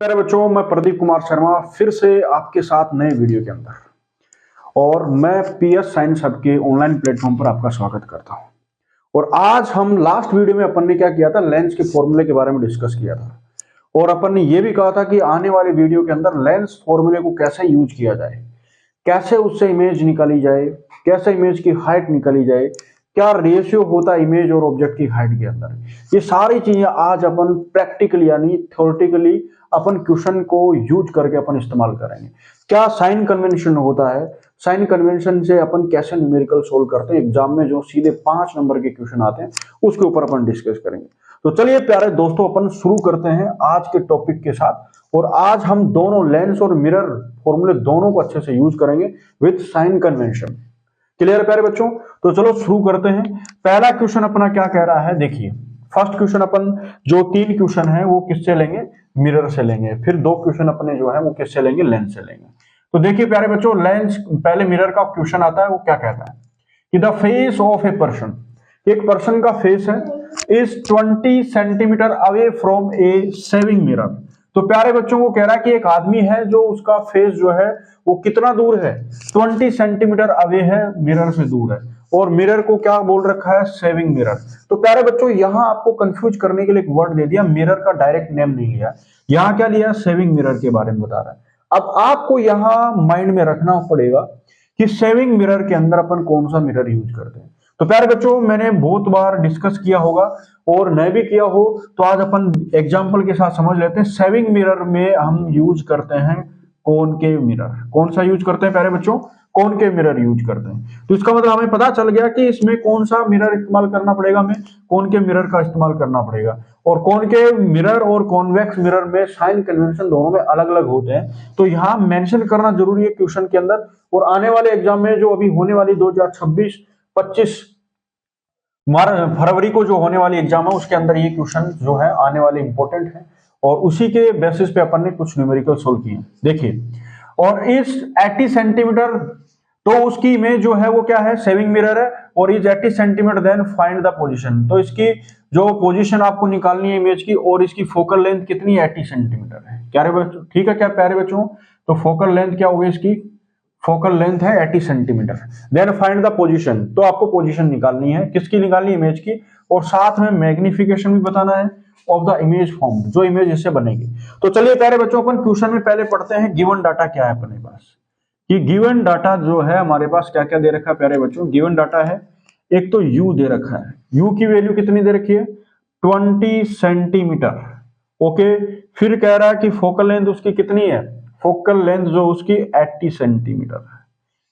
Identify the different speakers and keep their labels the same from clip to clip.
Speaker 1: मेरे बच्चों, मैं प्रदीप कुमार शर्मा फिर से आपके साथ नए वीडियो के अंदर और मैं पीएस साइंस हब के ऑनलाइन प्लेटफॉर्म पर आपका स्वागत करता हूं। और आज हम लास्ट वीडियो में अपन ने क्या किया था, लेंस के फॉर्मूले के बारे में डिस्कस किया था और अपन ने यह भी कहा था कि आने वाले वीडियो के अंदर लेंस फॉर्मूले को कैसे यूज किया जाए, कैसे उससे इमेज निकाली जाए, कैसे इमेज की हाइट निकाली जाए, क्या रेशियो होता है इमेज और ऑब्जेक्ट की हाइट के अंदर। ये सारी चीजें आज अपन प्रैक्टिकली यानी थ्योरेटिकली अपन क्वेश्चन को यूज करके अपन इस्तेमाल करेंगे। क्या साइन कन्वेंशन होता है, साइन कन्वेंशन से अपन कैसे न्यूमेरिकल सोल्व करते हैं, एग्जाम में जो सीधे 5 नंबर के क्वेश्चन आते हैं उसके ऊपर अपन डिस्कस करेंगे। तो चलिए प्यारे दोस्तों, अपन शुरू करते हैं आज के टॉपिक के साथ। और आज हम दोनों लेंस और मिरर फॉर्मूले दोनों को अच्छे से यूज करेंगे विद साइन कन्वेंशन। क्लियर प्यारे बच्चों? तो चलो शुरू करते हैं। पहला क्वेश्चन अपना क्या कह रहा है, देखिए फर्स्ट क्वेश्चन अपन जो 3 क्वेश्चन है वो किससे लेंगे, मिरर से लेंगे। फिर 2 क्वेश्चन अपने जो है वो किससे लेंगे, लेंस से लेंगे। तो देखिए प्यारे बच्चों, लेंस पहले मिरर का क्वेश्चन आता है, वो क्या कहता है कि the face of a person, एक पर्सन का फेस है is 20 centimetre away from A saving mirror. तो प्यारे बच्चों को कह रहा है कि एक आदमी है जो उसका फेस जो है वो कितना दूर है, 20 सेंटीमीटर अवे है, मिरर से दूर है। और मिरर को क्या बोल रखा है, सेविंग मिरर। तो प्यारे बच्चों यहां आपको कंफ्यूज करने के लिए एक वर्ड दे दिया, मिरर का डायरेक्ट नेम नहीं लिया, यहां क्या लिया, सेविंग मिरर के बारे में बता रहा है। अब आपको यहां माइंड में रखना पड़ेगा कि सेविंग मिरर के अंदर अपन कौन सा मिरर यूज करते हैं। तो प्यारे बच्चों मैंने बहुत बार डिस्कस किया होगा और नहीं भी किया हो तो आज अपन एग्जांपल के साथ समझ लेते हैं। सेविंग मिरर में हम यूज करते हैं कॉनकेव मिरर। कौन सा यूज करते हैं प्यारे बच्चों, कॉनकेव मिरर यूज करते हैं। तो इसका मतलब हमें पता चल गया कि इसमें कौन सा मिरर इस्तेमाल करना पड़ेगा, हमें कॉनकेव मिरर का इस्तेमाल करना पड़ेगा। और कॉनकेव मिरर और कॉन्वेक्स मिरर में साइन कन्वेंशन दोनों में अलग अलग होते हैं, तो यहां मेंशन करना जरूरी है क्वेश्चन के अंदर। और आने वाले एग्जाम में जो अभी होने वाली 2026-25 फरवरी को जो होने वाली एग्जाम है उसके अंदर ये क्वेश्चन जो है आने वाले इंपॉर्टेंट है और उसी के बेसिस पे अपन ने कुछ न्यूमेरिकल सोल्व किए। देखिए, और इस 80 सेंटीमीटर, तो उसकी इमेज जो है वो क्या है, सेविंग मिरर है और is 80 centimetre, then find the position. तो इसकी जो पोजीशन आपको निकालनी है इमेज की, और इसकी फोकल लेंथ कितनी है, 80 सेंटीमीटर है। क्या रे बच्चों, ठीक है क्या प्यारे बच्चों? तो फोकल लेंथ क्या होगी इसकी, फोकल लेंथ है 80 centimetre. Then find the position, तो आपको पोजीशन निकालनी है, किसकी निकालनी है, इमेज की। और साथ में मैग्निफिकेशन भी बताना है ऑफ द इमेज फॉर्म, जो इमेज इससे बनेगी। तो चलिए प्यारे बच्चों अपन क्वेश्चन में पहले पढ़ते हैं गिवन डाटा क्या है अपने पास। कि गिवन डाटा जो है हमारे पास क्या क्या दे रखा है प्यारे बच्चों। गिवन डाटा है, एक तो u दे रखा है, u की वैल्यू कितनी दे रखी है, 20 सेंटीमीटर। ओके, फिर कह रहा है कि फोकल लेंथ उसकी कितनी है, फोकल लेंथ जो उसकी 80 सेंटीमीटर है।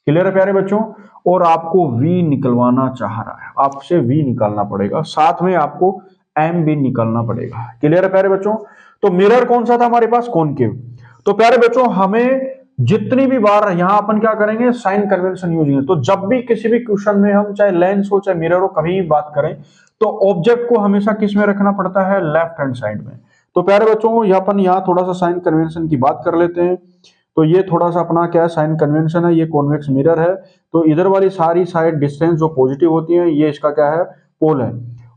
Speaker 1: क्लियर है प्यारे बच्चों? और आपको v निकलवाना चाह रहा है, आपसे v निकालना पड़ेगा, साथ में आपको m भी निकालना पड़ेगा। क्लियर है प्यारे बच्चों? तो मिरर कौन सा था हमारे पास, कॉनकेव। तो प्यारे बच्चों हमें जितनी भी बार यहां अपन क्या करेंगे, साइन कन्वेंशन यूज करेंगे। तो जब भी किसी भी क्वेश्चन में हम चाहे लेंस हो चाहे मिरर हो कभी भी बात करें तो ऑब्जेक्ट को हमेशा किस में रखना पड़ता है, लेफ्ट हैंड साइड में। तो प्यारे बच्चों अपन यहाँ थोड़ा सा साइन कन्वेंशन की बात कर लेते हैं। तो ये थोड़ा सा अपना क्या है, साइन कन्वेंशन है, ये कॉन्वेक्स मिरर है। तो इधर वाली सारी साइड डिस्टेंस जो पॉजिटिव होती है ये इसका क्या है, पोल है।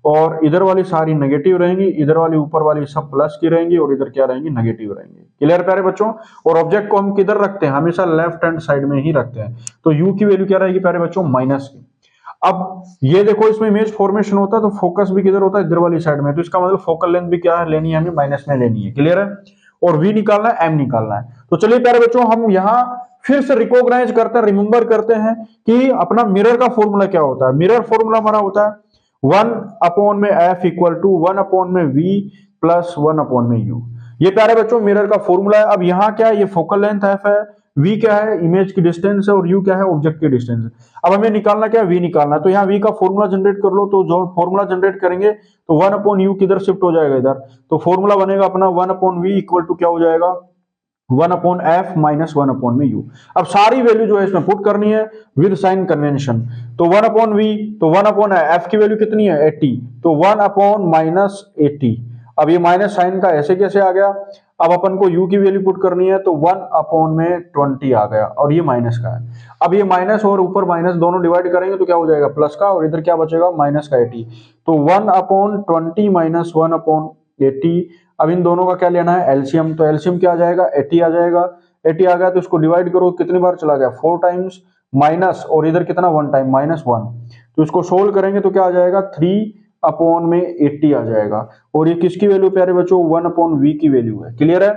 Speaker 1: और इधर वाली सारी नेगेटिव रहेंगी, इधर वाली ऊपर वाली सब प्लस की रहेंगी और इधर क्या रहेंगी, नेगेटिव रहेंगी। क्लियर प्यारे बच्चों? और ऑब्जेक्ट को हम किधर रखते हैं, हमेशा लेफ्ट हैंड साइड में ही रखते हैं। तो u की वैल्यू क्या रहेगी प्यारे बच्चों, माइनस की। अब ये देखो इसमें इमेज फॉर्मेशन होता है तो फोकस भी किधर होता है, इधर वाली साइड में। तो इसका मतलब फोकल लेंथ भी क्या है, लेनी है हमें, माइनस में लेनी है। क्लियर है? और v निकालना है, m निकालना है। तो चलिए प्यारे बच्चों हम यहाँ फिर से रिकॉग्नाइज करते हैं, रिमेंबर करते हैं कि अपना मिरर का फॉर्मूला क्या होता है। मिरर फॉर्मूला हमारा होता है 1/f equal to 1/v plus 1/u। ये प्यारे बच्चों मिरर का फॉर्मूला है। अब यहाँ क्या है, ये फोकल लेंथ f है, v क्या है, इमेज की डिस्टेंस है, और u क्या है, ऑब्जेक्ट की डिस्टेंस है। अब हमें निकालना क्या है, v निकालना है। तो यहाँ v का फॉर्मूला जनरेट कर लो। तो जो फॉर्मूला जनरेट करेंगे तो 1/u किधर शिफ्ट हो जाएगा, इधर। तो फॉर्मूला बनेगा अपना 1/v इक्वल टू क्या हो जाएगा, 1/f माइनस 1/u। अब सारी वैल्यू जो है इसमें पुट करनी है विद साइन कन्वेंशन। तो 1/v, तो 1/f की वैल्यू कितनी है, 80। तो 1/-80। अब ये माइनस साइन का ऐसे कैसे आ गया। अब अपन को u की वैल्यू पुट करनी है तो 1/20 आ गया और ये माइनस का है। अब ये माइनस और ऊपर माइनस दोनों डिवाइड करेंगे तो क्या हो जाएगा, प्लस का, और इधर क्या बचेगा, माइनस का 80। तो 1/20 माइनस 1/80 अब इन दोनों का क्या लेना है, एलसीएम। तो एलसीएम क्या आ जाएगा, 80 आ जाएगा। 80 आ गया तो इसको डिवाइड करो, कितनी बार चला गया, 4 टाइम्स, माइनस और इधर कितना 1 टाइम, -1। तो इसको सोल्व करेंगे तो क्या आ जाएगा, 3/80 आ जाएगा। और ये किसकी वैल्यू प्यारे बच्चों, 1/v की वैल्यू है। क्लियर है।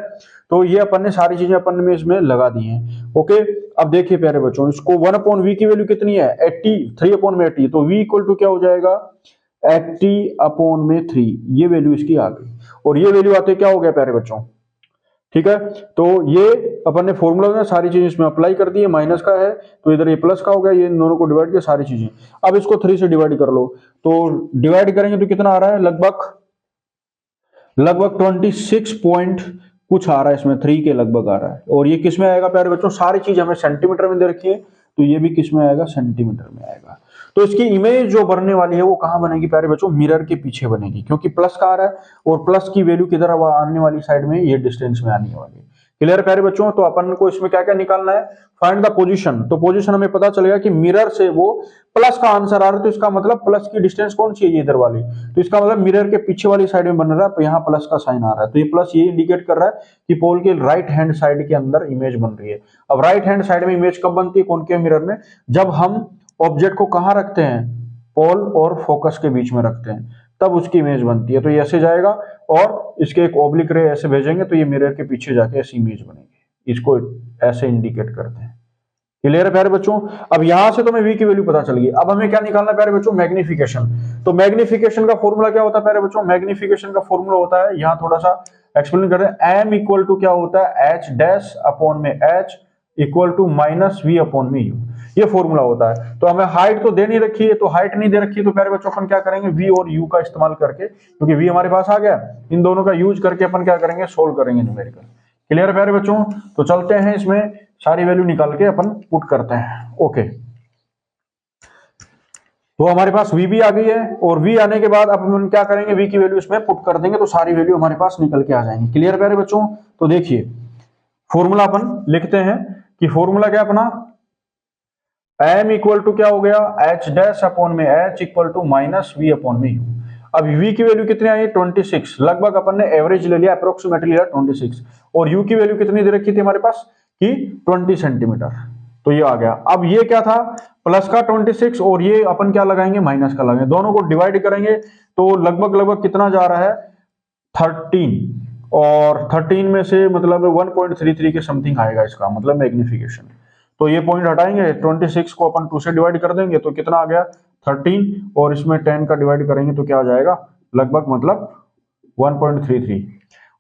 Speaker 1: तो ये अपन ने सारी चीजें अपन में इसमें लगा दी हैं। ओके, अब देखिए प्यारे बच्चों, इसको 1/v की वैल्यू कितनी है, 80, 3/80। तो v इक्वल टू क्या हो जाएगा, 80/3। ये वैल्यू इसकी आ गई। और ये वैल्यू आते क्या हो गया प्यारे बच्चों, ठीक है। तो ये अपन ने फॉर्मूला में सारी चीजें इसमें अप्लाई कर दी है। माइनस का है तो इधर ये प्लस का हो गया, ये इन दोनों को डिवाइड किया सारी चीजें। अब इसको 3 से डिवाइड कर लो, तो डिवाइड करेंगे तो कितना आ रहा है, लगभग 26 पॉइंट कुछ आ रहा है इसमें, 3 के लगभग आ रहा है। और ये किस में आएगा प्यारे बच्चों, सारी चीज हमें सेंटीमीटर में दे रखी है, तो ये भी किस में आएगा, सेंटीमीटर में आएगा। तो इसकी इमेज जो बनने वाली है वो कहां बनेगी प्यारे बच्चों, मिरर के पीछे बनेगी, क्योंकि प्लस का आ रहा है और प्लस की वैल्यू किधर आने वाली साइड में, ये डिस्टेंस में आने वाली है। क्लियर है प्यारे बच्चों। तो अपन को इसमें क्या क्या निकालना है, फाइंड द पोजीशन। तो पोजीशन हमें पता चलेगा कि मिरर से वो प्लस का आंसर आ रहा है, तो इसका मतलब प्लस की डिस्टेंस कौन सी है, ये इधर वाली। तो इसका मतलब मिरर के पीछे वाली साइड में बन रहा है, तो यहाँ प्लस का साइन आ रहा है। तो ये प्लस ये इंडिकेट कर रहा है कि पोल के राइट हैंड साइड के अंदर इमेज बन रही है। अब राइट हैंड साइड में इमेज कब बनती है, कॉनकेव मिरर में, जब हम ऑब्जेक्ट को कहां रखते हैं, पोल और फोकस के बीच में रखते हैं, तब उसकी इमेज बनती है। तो ये ऐसे जाएगा और इसके एक ऑब्लिक रे ऐसे भेजेंगे, तो ये मिरर के पीछे जाके ऐसी इमेज बनेगी। इसको ऐसे इंडिकेट करते हैं। क्लियर है प्यारे बच्चों। अब यहां से तो मैं v की वैल्यू पता चल गई। अब हमें क्या निकालना है प्यारे बच्चों, मैग्निफिकेशन। तो मैग्निफिकेशन का फॉर्मूला क्या होता है प्यारे बच्चों, मैग्निफिकेशन का फॉर्मूला होता है, यहां थोड़ा सा एक्सप्लेन करते हैं। m इक्वल टू क्या होता है, h डैश अपॉन में h equal to -v upon में u, ये फॉर्मूला होता है। तो हमें हाइट तो दे नहीं रखी है, तो हाइट नहीं दे रखी है, तो प्यारे बच्चों अपन क्या करेंगे, v और u का इस्तेमाल करके, क्योंकि v हमारे पास आ गया, इन दोनों का यूज करके अपन क्या करेंगे, सोल्व करेंगे न्यूमेरिकल। क्लियर है प्यारे बच्चों। तो चलते हैं इसमें सारी वैल्यू निकाल के अपन पुट करते हैं। ओके, तो हमारे पास v भी आ गई है, और v आने के बाद अब हम क्या करेंगे, v की वैल्यू इसमें पुट कर देंगे, तो सारी वैल्यू हमारे पास निकल के आ जाएंगी। क्लियर प्यारे बच्चों। तो देखिए फॉर्मूला अपन लिखते हैं कि फॉर्मूला क्या अपना, m इक्वल टू क्या हो गया, h डैश अपॉन में h equal to -v upon में u। अब v की वैल्यू कितनी आई, 26, लगभग अपन ने एवरेज ले लिया, अप्रोक्सीमेटली लिया 26, और u की वैल्यू कितनी दे रखी थी हमारे पास कि 20 सेंटीमीटर। तो ये आ गया। अब ये क्या था, प्लस का 26, और ये अपन क्या लगाएंगे, माइनस का लगाएंगे, दोनों को डिवाइड करेंगे तो लगभग कितना जा रहा है, 13, और 13 में से मतलब 1.33 के समथिंग आएगा इसका मतलब मैग्निफिकेशन। तो ये पॉइंट हटाएंगे, 26 को अपन 2 से डिवाइड कर देंगे तो कितना आ गया 13, और इसमें 10 का डिवाइड करेंगे तो क्या आ जाएगा, लगभग मतलब 1.33।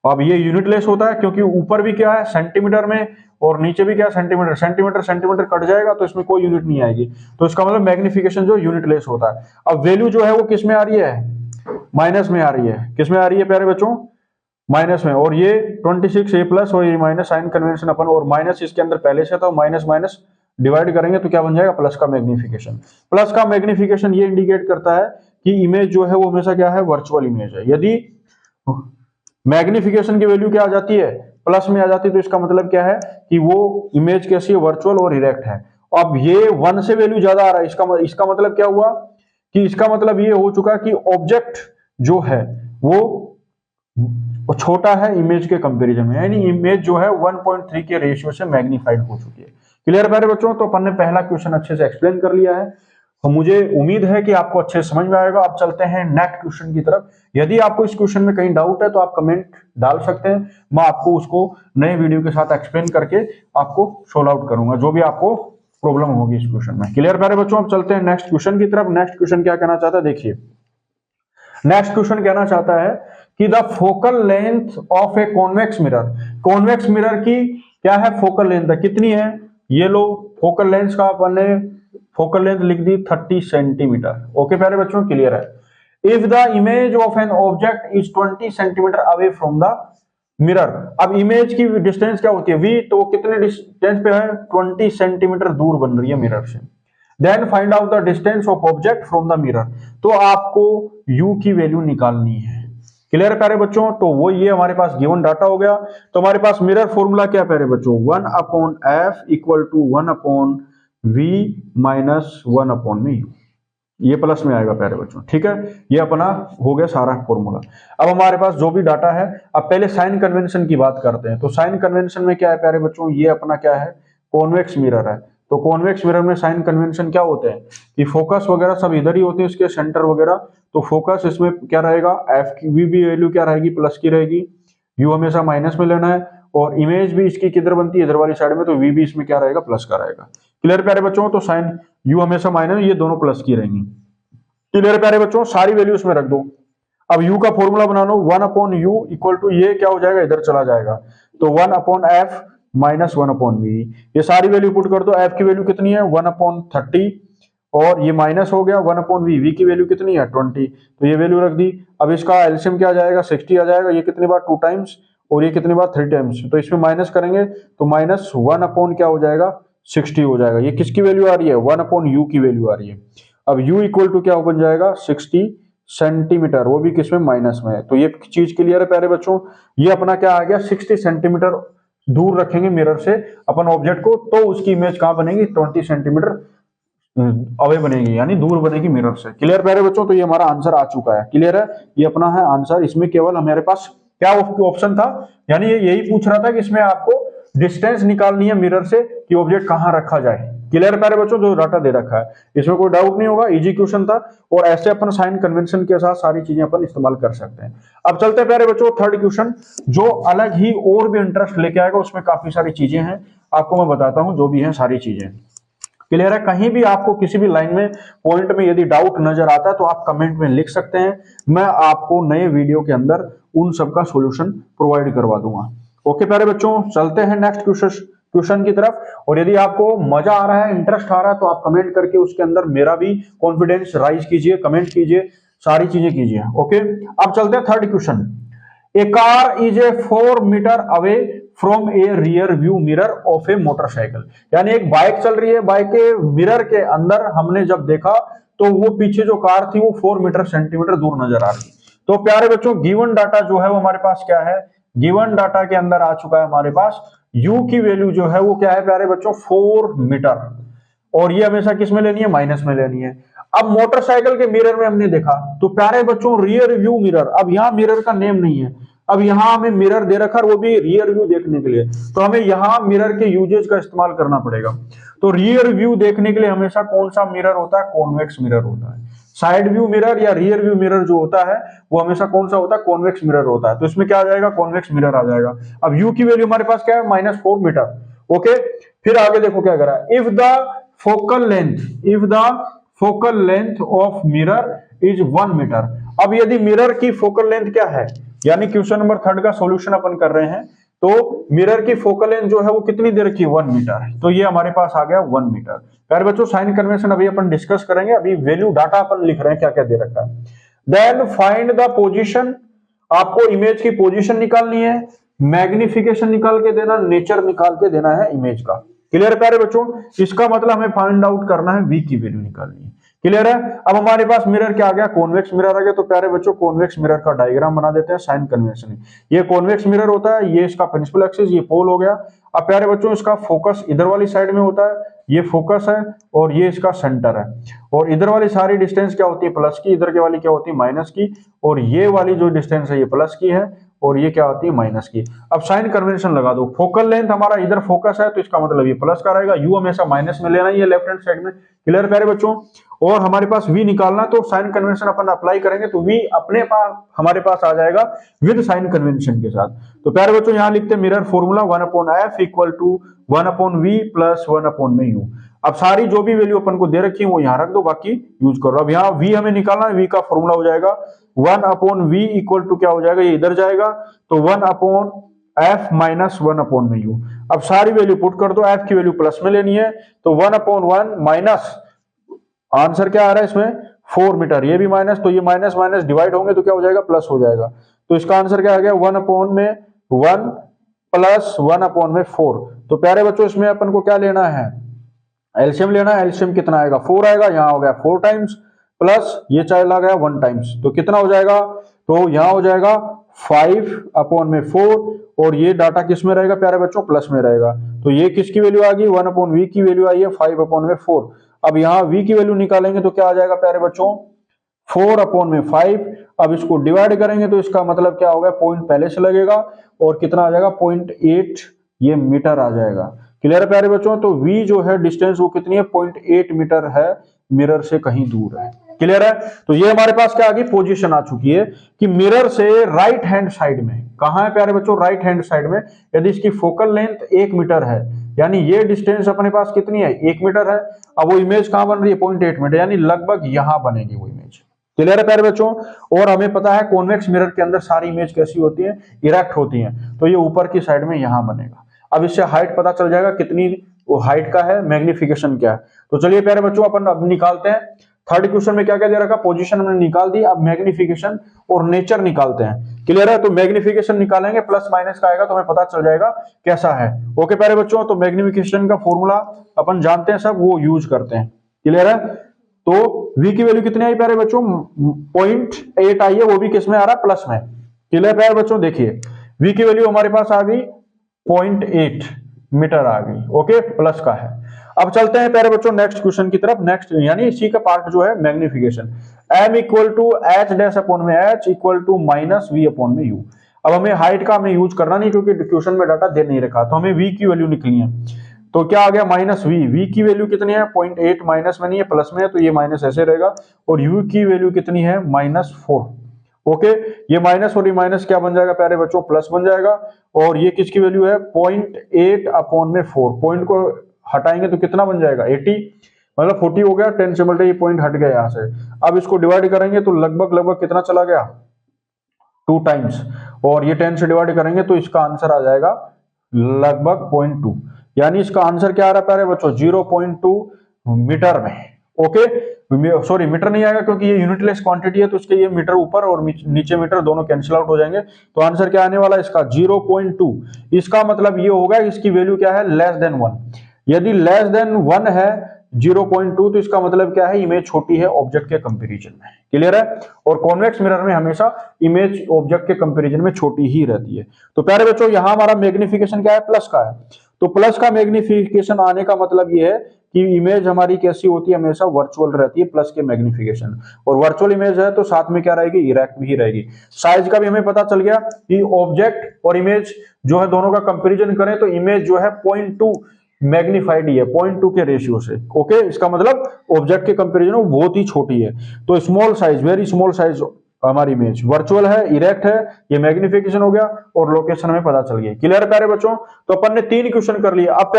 Speaker 1: अब ये यूनिटलेस होता है, क्योंकि ऊपर भी क्या है सेंटीमीटर में और नीचे भी क्या है सेंटीमीटर, सेंटीमीटर कट जाएगा तो इसमें कोई यूनिट नहीं आएगी। तो इसका मतलब मैग्निफिकेशन जो यूनिटलेस होता है। अब वैल्यू जो है वो किस में आ रही है, माइनस में आ रही है। किस में आ रही है प्यारे बच्चों, माइनस में। और ये 26 ए प्लस और ये माइनस, साइन कन्वेंशन अपन, और माइनस इसके अंदर पहले से था, माइनस माइनस डिवाइड करेंगे तो क्या बन जाएगा, प्लस का मैग्निफिकेशन। प्लस का मैग्निफिकेशन ये इंडिकेट करता है कि इमेज जो है वो हमेशा क्या है, वर्चुअल इमेज है। यदि मैग्निफिकेशन की वैल्यू क्या आ जाती है, प्लस में आ जाती है, तो इसका मतलब क्या है कि वो इमेज कैसी है, वर्चुअल और इरेक्ट है। अब ये 1 से वैल्यू ज्यादा आ रहा है, इसका मतलब क्या हुआ कि इसका मतलब ये हो चुका कि ऑब्जेक्ट जो है वो छोटा है इमेज के कंपैरिजन में, यानी इमेज जो है 1.3 के रेशियो से मैग्नीफाइड हो चुकी है। क्लियर प्यारे बच्चों। तो अपन ने पहला क्वेश्चन अच्छे से एक्सप्लेन कर लिया है, तो मुझे उम्मीद है कि आपको अच्छे से समझ में आएगा। अब चलते हैं नेक्स्ट क्वेश्चन की तरफ। यदि आपको इस क्वेश्चन में कहीं डाउट है तो आप कमेंट डाल सकते हैं, मैं आपको उसको नए वीडियो के साथ एक्सप्लेन करके आपको सोल्व आउट करूंगा, जो भी आपको प्रॉब्लम होगी इस क्वेश्चन में। क्लियर प्यारे बच्चों। अब चलते हैं नेक्स्ट क्वेश्चन की तरफ। नेक्स्ट क्वेश्चन क्या कहना चाहता है, देखिए नेक्स्ट क्वेश्चन कहना चाहता है कि the focal length of a convex mirror, convex mirror की क्या है फोकल लेंथ, कितनी है, ये लो फोकल लेंथ का अपन ने फोकल लेंथ लिख दी 30 सेंटीमीटर। ओके प्यारे बच्चों, क्लियर है। If the image of an object is 20 centimetre away from the mirror, अब इमेज की डिस्टेंस क्या होती है v, तो वो कितने डिस्टेंस पे है, 20 सेंटीमीटर दूर बन रही है मिरर से। Then find out the distance of object from the mirror, तो आपको u की वैल्यू निकालनी है। क्लियर है प्यारे बच्चों। तो वो ये हमारे पास गिवन डाटा हो गया। तो हमारे पास मिरर फॉर्मूला क्या प्यारे बच्चों, 1/f equal to 1/v minus 1/u। ये प्लस में आएगा प्यारे बच्चों, ठीक है। ये अपना हो गया सारा फॉर्मूला। अब हमारे पास जो भी डाटा है, अब पहले साइन कन्वेंशन की बात करते हैं। तो साइन कन्वेंशन में क्या है प्यारे बच्चों, ये अपना क्या है, कॉन्वेक्स मिरर है। तो कॉन्वेक्स मिरर में साइन कन्वेंशन क्या होते हैं कि फोकस वगैरह सब इधर ही होते हैं, इसके सेंटर वगैरह। तो फोकस इसमें क्या रहेगा, एफ की भी वैल्यू क्या रहेगी, प्लस की रहेगी। यू हमेशा माइनस में लेना है, और इमेज भी इसकी किधर बनती है, इधर वाली साइड में। तो वी भी इसमें क्या रहेगा, प्लस का रहेगा। क्लियर प्यारे बच्चों, तो साइन यू हमेशा माइनस, ये दोनों प्लस की रहेंगी। क्लियर प्यारे बच्चों, सारी वैल्यू इसमें रख दो। अब u का फॉर्मूला बना लो, 1/u इक्वल टू ये क्या हो जाएगा, इधर चला जाएगा। तो 1/f माइनस 1/v। ये सारी वैल्यू पुट कर दो। f की वैल्यू कितनी है, 1/30, और ये माइनस हो गया 1/v। v की वैल्यू कितनी है, 20। तो ये वैल्यू रख दी। अब इसका एलसीएम क्या आ जाएगा, 60 आ जाएगा। ये कितनी बार, 2 टाइम्स, और ये कितनी बार, 3 टाइम्स। तो इसमें माइनस करेंगे तो माइनस 1/ क्या हो जाएगा, 60 हो जाएगा। ये किसकी वैल्यू आ रही है, 1/u की वैल्यू आ रही है। अब u इक्वल टू क्या बन जाएगा, 60 सेंटीमीटर, वो भी किसमें, माइनस में है। तो ये चीज क्लियर है प्यारे बच्चों। ये अपना क्या आ गया, 60 सेंटीमीटर दूर रखेंगे मिरर से अपन ऑब्जेक्ट को, तो उसकी इमेज कहां बनेगी, 20 सेंटीमीटर अवे बनेगी, यानी दूर बनेगी मिरर से। क्लियर प्यारे बच्चों, तो ये हमारा आंसर आ चुका है। क्लियर है, ये अपना है आंसर। इसमें केवल हमारे पास क्या ऑप्शन था, यानी ये यही पूछ रहा था कि इसमें आपको डिस्टेंस निकालनी है मिरर से कि ऑब्जेक्ट कहां रखा जाए। क्लियर प्यारे बच्चों, जो डाटा दे रखा है इसमें कोई डाउट नहीं होगा, इजी क्वेश्चन था। और ऐसे अपन साइन कन्वेंशन के साथ सारी चीजें अपन इस्तेमाल कर सकते हैं। अब चलते हैं प्यारे बच्चों थर्ड क्वेश्चन, जो अलग ही और भी इंटरेस्ट लेके आएगा। उसमें काफी सारी चीजें हैं, आपको मैं बताता हूं जो भी है सारी चीजें। क्लियर है, कहीं भी आपको किसी भी लाइन में पॉइंट में यदि डाउट नजर आता है तो आप कमेंट में लिख सकते हैं, मैं आपको नए वीडियो के अंदर उन सब का सॉल्यूशन प्रोवाइड करवा दूंगा। ओके प्यारे बच्चों, चलते हैं नेक्स्ट क्वेश्चन की तरफ। और यदि आपको मजा आ रहा है, इंटरेस्ट आ रहा है, तो आप कमेंट करके उसके अंदर मेरा भी कॉन्फिडेंस राइज कीजिए, कमेंट कीजिए, सारी चीजें कीजिए। ओके, अब चलते हैं third question. A car is a 4 metre away from a rear view mirror of a motorcycle. यानी एक बाइक चल रही है, बाइक के मिरर के अंदर हमने जब देखा तो वो पीछे जो कार थी वो 4 मीटर सेंटीमीटर दूर नजर आ रही। तो प्यारे बच्चों, गिवन डाटा जो है वो हमारे पास क्या है, गिवन डाटा के अंदर आ चुका है हमारे पास u की वैल्यू जो है वो क्या है प्यारे बच्चों, 4 मीटर। और ये हमेशा किस में लेनी है, माइनस में लेनी है। अब मोटरसाइकिल के मिरर में हमने देखा तो प्यारे बच्चों रियर व्यू मिरर, अब यहां मिरर का नेम नहीं है, अब यहां हमें मिरर दे रखा है, वो भी रियर व्यू देखने के लिए। तो हमें यहां मिरर के यूजेज का इस्तेमाल करना पड़ेगा। तो रियर व्यू देखने के लिए हमेशा कौन सा मिरर होता है, कॉन्वेक्स मिरर होता है। साइड व्यू मिरर या रियर व्यू मिरर जो होता है वो हमेशा कौन सा होता है, कॉन्वेक्स मिरर होता है। तो इसमें क्या आ जाएगा, कॉन्वेक्स मिरर आ जाएगा। अब u की वैल्यू हमारे पास क्या है, -4 मीटर। ओके, फिर आगे देखो क्या करा, if the focal length of mirror is 1 metre. अब यदि मिरर की फोकल लेंथ क्या है, यानी क्वेश्चन नंबर 3 का सॉल्यूशन अपन कर रहे हैं, तो मिरर की फोकल लेंथ जो है वो कितनी दे रखी है, 1 मीटर। तो ये हमारे पास आ गया 1 मीटर। प्यारे बच्चों, साइन कन्वेंशन अभी अपन डिस्कस करेंगे, अभी वैल्यू डाटा अपन लिख रहे हैं क्या क्या दे रखा है। देन फाइंड द पोजीशन, आपको इमेज की पोजीशन निकालनी है, मैग्निफिकेशन निकाल के देना, नेचर निकाल के देना है इमेज का। क्लियर प्यारे बच्चों, इसका मतलब हमें फाइंड आउट करना है v की वैल्यू निकालनी है। क्लियर है, अब हमारे पास मिरर क्या आ गया, कॉन्वेक्स मिरर आ गया। तो प्यारे बच्चों, कॉन्वेक्स मिरर का डायग्राम बना देते हैं साइन कन्वेंशन। ये कॉन्वेक्स मिरर होता है, ये इसका प्रिंसिपल एक्सिस, ये पोल हो गया। अब प्यारे बच्चों, इसका फोकस इधर वाली साइड में होता है, ये फोकस है, और ये इसका सेंटर है। और इधर वाली सारी डिस्टेंस क्या होती है, प्लस की, इधर के वाली क्या होती है, माइनस की। और ये वाली जो डिस्टेंस है ये प्लस की है, और ये क्या होती है, माइनस की। अब साइन कन्वेंशन लगा दो, फोकल लेंथ हमारा इधर फोकस है तो इसका मतलब ये प्लस का रहेगा, u हमेशा माइनस में लेना ही है लेफ्ट हैंड साइड में। क्लियर प्यारे बच्चों, और हमारे पास v निकालना, तो साइन कन्वेंशन अपन अप्लाई करेंगे तो v अपने पास हमारे पास आ जाएगा विद साइन कन्वेंशन के साथ। तो प्यारे बच्चों, यहां लिखते हैं mirror formula 1/f equal to 1/v plus 1/u। अब सारी जो भी वैल्यू अपन को दे रखी है वो यहां रख दो, बाकी यूज करो। अब यहाँ v हमें निकालना है, v का फॉर्मूला हो जाएगा 1/v इक्वल टू क्या हो जाएगा, ये इधर जाएगा, तो 1/f माइनस 1/u। अब सारी वैल्यू पुट कर दो, f की वैल्यू प्लस में लेनी है, तो 1/1 माइनस, आंसर क्या आ रहा है इसमें, 4 मीटर। ये भी माइनस, तो ये माइनस माइनस डिवाइड होंगे तो क्या हो जाएगा, प्लस हो जाएगा। तो इसका आंसर क्या आ गया, 1/1 प्लस 1/4। तो प्यारे बच्चों, इसमें अपन को क्या लेना है, एलसीएम लेना है। एलसीएम कितना आएगा, 4 आएगा, यहाँ हो गया 4 टाइम्स, प्लस ये चला गया 1 टाइम्स, तो कितना हो जाएगा, तो यहाँ हो जाएगा 5/4। और ये डाटा किस में रहेगा प्यारे बच्चों, प्लस में रहेगा। तो ये किसकी वैल्यू आ गई, 1/v की वैल्यू आई है 5/4। अब यहाँ v की वैल्यू निकालेंगे तो क्या आ जाएगा प्यारे बच्चों, 4/5। अब इसको डिवाइड करेंगे तो इसका मतलब क्या होगा, पॉइंट पहले से लगेगा और कितना आ जाएगा 0.8 ये मीटर आ जाएगा। क्लियर है प्यारे बच्चों, तो v जो है डिस्टेंस वो कितनी है, 0.8 मीटर है, मिरर से कहीं दूर है। क्लियर है, तो ये हमारे पास क्या आ गई, पोजीशन आ चुकी है कि मिरर से राइट हैंड साइड में, कहां है प्यारे बच्चों, राइट हैंड साइड में, यदि इसकी फोकल लेंथ 1 मीटर है, यानी ये डिस्टेंस अपने पास कितनी है, 1 मीटर है। अब वो इमेज कहां बन रही है, 0.8 मीटर, यानी लगभग यहां बनेगी वो इमेज। क्लियर है प्यारे बच्चों, और हमें पता है कॉन्वेक्स मिरर के अंदर सारी इमेज कैसी होती है, इरेक्ट होती है, तो ये ऊपर की साइड में यहां बनेगा। अब इससे हाइट पता चल जाएगा कितनी वो हाइट का है, मैग्निफिकेशन क्या है। तो चलिए प्यारे बच्चों अपन अब निकालते हैं। थर्ड क्वेश्चन में क्या क्या दे रखा, पोजीशन हमने निकाल दी, अब मैग्निफिकेशन और नेचर निकालते हैं। क्लियर है, तो मैग्निफिकेशन निकालेंगे, प्लस माइनस का आएगा तो हमें पता चल जाएगा कैसा है। ओके प्यारे बच्चों, तो मैग्निफिकेशन का फॉर्मूला अपन जानते हैं सब, वो यूज करते हैं। क्लियर है, तो v की वैल्यू कितनी आई प्यारे बच्चों, 0.8 आई है, वो भी किस में आ रहा है, प्लस में। क्लियर प्यारे बच्चों, देखिए v की वैल्यू हमारे पास आ गई 0.8 मीटर आ गई, ओके, प्लस का है। अब चलते हैं प्यारे बच्चों नेक्स्ट क्वेश्चन की तरफ। नेक्स्ट यानी इसी का पार्ट जो है magnification, m equal to h dash upon में h equal to minus v upon में u। अब हमें हाइट का हमें यूज करना नहीं क्योंकि क्वेश्चन में डाटा दे नहीं रखा, तो हमें v की वैल्यू निकलनी है। तो क्या आ गया, माइनस v की वैल्यू कितनी है, 0.8, माइनस में नहीं है प्लस में है, तो ये माइनस ऐसे रहेगा, और u की वैल्यू कितनी है, -4। ओके, ये माइनस और ये माइनस क्या बन जाएगा प्यारे बच्चों, प्लस बन जाएगा। और ये किसकी वैल्यू है, 0.8 अपॉन में 4, पॉइंट को हटाएंगे तो कितना बन जाएगा, 80, मतलब 40 हो गया, 10 से मल्टीप्लाई, ये पॉइंट हट गया यहाँ से। अब इसको डिवाइड करेंगे तो लगभग कितना चला गया, 2 टाइम्स, और ये 10 से डिवाइड करेंगे तो इसका आंसर आ जाएगा लगभग 0.2, यानी इसका आंसर क्या आ रहा है प्यारे बच्चों, 0.2 मीटर में। ओके, सॉरी मीटर नहीं आएगा क्योंकि ये यूनिटलेस क्वांटिटी है, तो इसके ये मीटर ऊपर और नीचे मीटर दोनों कैंसिल आउट हो जाएंगे, तो आंसर क्या आने वाला है इसका 0.2। इसका मतलब ये होगा इसकी वैल्यू क्या है, लेस देन 1। यदि लेस देन 1 है 0.2, तो इसका मतलब क्या है, इमेज छोटी है ऑब्जेक्ट के कंपैरिजन में। क्लियर है, और कॉन्वेक्स मिरर में हमेशा इमेज ऑब्जेक्ट के कंपैरिजन में छोटी ही रहती है। तो प्यारे बच्चों यहां हमारा मैग्निफिकेशन क्या है, प्लस का है, तो प्लस का मैग्निफिकेशन आने का मतलब ये है कि इमेज हमारी कैसी होती है, हमेशा वर्चुअल रहती है, प्लस के मैग्निफिकेशन। और वर्चुअल इमेज है तो साथ में क्या रहेगी, इरेक्ट भी रहेगी। साइज का भी हमें पता चल गया कि ऑब्जेक्ट और इमेज जो है दोनों का कंपैरिजन करें तो इमेज जो है 0.2 मैग्निफाइड ही है, 0.2 के रेशियो से। ओके, इसका मतलब ऑब्जेक्ट के कंपैरिजन में बहुत ही छोटी है, तो small size, very small size हमारी इमेज, वर्चुअल है, इरेक्ट है, ये मैग्निफिकेशन हो गया, और लोकेशन हमें पता चल गई। क्लियर है प्यारे बच्चों, तो अपन ने 3 क्वेश्चन कर लिए। अब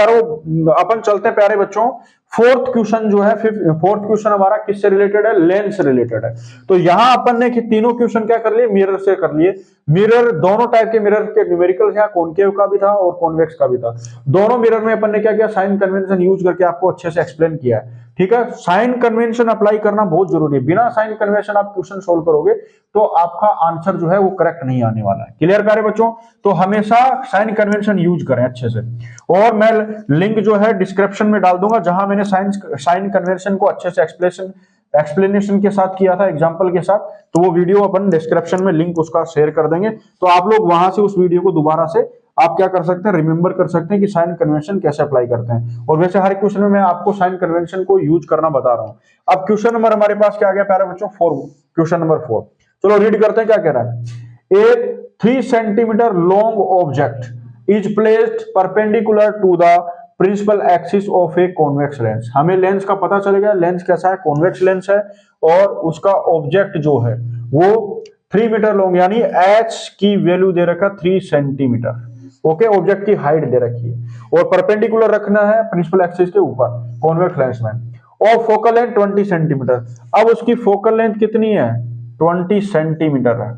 Speaker 1: अपन चलते हैं प्यारे बच्चों फोर्थ क्वेश्चन जो है, फोर्थ क्वेश्चन हमारा किससे रिलेटेड है, लेंस से रिलेटेड है। तो यहां अपन ने तीनों क्वेश्चन क्या कर लिए, मिरर से कर लिए। मिरर दोनों टाइप के मिरर के न्यूमेरिकल यहाँ कॉनकेव का भी था और कॉन्वेक्स का भी था। दोनों मिरर में अपन ने क्या किया, साइन कन्वेंशन यूज करके आपको अच्छे से एक्सप्लेन किया है। ठीक है, साइन कन्वेंशन अप्लाई करना बहुत जरूरी है, बिना साइन कन्वेंशन आप क्वेश्चन सोल्व करोगे तो आपका आंसर जो है वो करेक्ट नहीं आने वाला है। क्लियर प्यारे बच्चों, तो हमेशा साइन कन्वेंशन यूज करें अच्छे से, और मैं लिंक जो है डिस्क्रिप्शन में डाल दूंगा जहां मैंने साइन कन्वेंशन को अच्छे से एक्सप्लेनेशन के साथ किया था, एग्जांपल के साथ, तो वो वीडियो अपन डिस्क्रिप्शन में लिंक उसका शेयर कर देंगे, तो आप लोग वहां से उस वीडियो को दोबारा से आप क्या कर सकते हैं, रिमेंबर कर सकते हैं कि साइन कन्वेंशन कैसे अप्लाई करते हैं। और वैसे हर क्वेश्चन में मैं आपको साइन कन्वेंशन को यूज करना बता रहा हूं। अब क्वेश्चन नंबर हमारे पास क्या आ गया प्यारे बच्चों, 4, क्वेश्चन नंबर 4। चलो रीड करते हैं क्या कह रहा है। A 3 centimetre long object is placed perpendicular to the principal axis of a convex lens. हमें लेंस का पता चलेगा, लेंस कैसा है, कॉन्वेक्स लेंस है, और उसका ऑब्जेक्ट जो है वो 3 मीटर लॉन्ग, यानी एच की वैल्यू दे रखा 3 सेंटीमीटर। ओके, ऑब्जेक्ट की हाइट दे रखी है, और परपेंडिकुलर रखना है प्रिंसिपल एक्सिस के ऊपर कॉन्वेक्स लेंस में, और फोकल लेंथ 20 सेंटीमीटर। अब उसकी फोकल लेंथ कितनी है, 20 सेंटीमीटर है।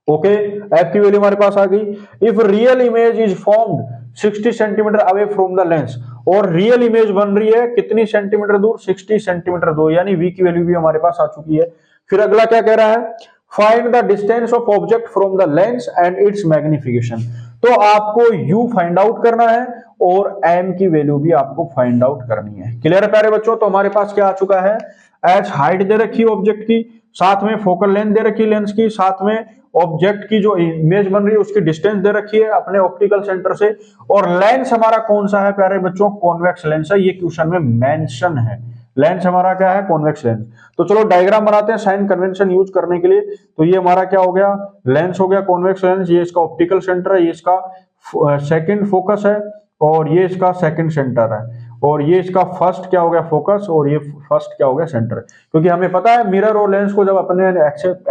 Speaker 1: ओके, एफ की वैल्यू हमारे पास आ गई। If real image is formed 60 centimetre away from the lens, और रियल इमेज बन रही है कितनी सेंटीमीटर दूर, 60 सेंटीमीटर दूर, यानी v की वैल्यू भी हमारे पास आ चुकी है। फिर अगला क्या कह रहा है, find the distance of object from the lens and it's magnification. तो आपको u फाइंड आउट करना है और m की वैल्यू भी आपको फाइंड आउट करनी है। क्लियर है प्यारे बच्चों, तो हमारे पास क्या आ चुका है, h हाइट दे रखी है ऑब्जेक्ट की, साथ में फोकल लेंथ दे रखी है लेंस की, साथ में ऑब्जेक्ट की जो इमेज बन रही है उसकी डिस्टेंस दे रखी है अपने ऑप्टिकल सेंटर से, और लेंस हमारा कौन सा है प्यारे बच्चों, कॉन्वेक्स लेंस है। ये क्वेश्चन में मेंशन है, लेंस हमारा क्या है, कॉन्वेक्स लेंस। तो चलो डायग्राम बनाते हैं साइन कन्वेंशन यूज करने के लिए। तो ये हमारा क्या हो गया, लेंस हो गया कॉन्वेक्स लेंस, ये इसका ऑप्टिकल सेंटर है, ये इसका सेकंड फोकस है, और ये इसका सेकंड सेंटर है, और ये इसका फर्स्ट क्या हो गया, फोकस, और ये फर्स्ट क्या हो गया, सेंटर। क्योंकि हमें पता है मिरर और लेंस को जब अपने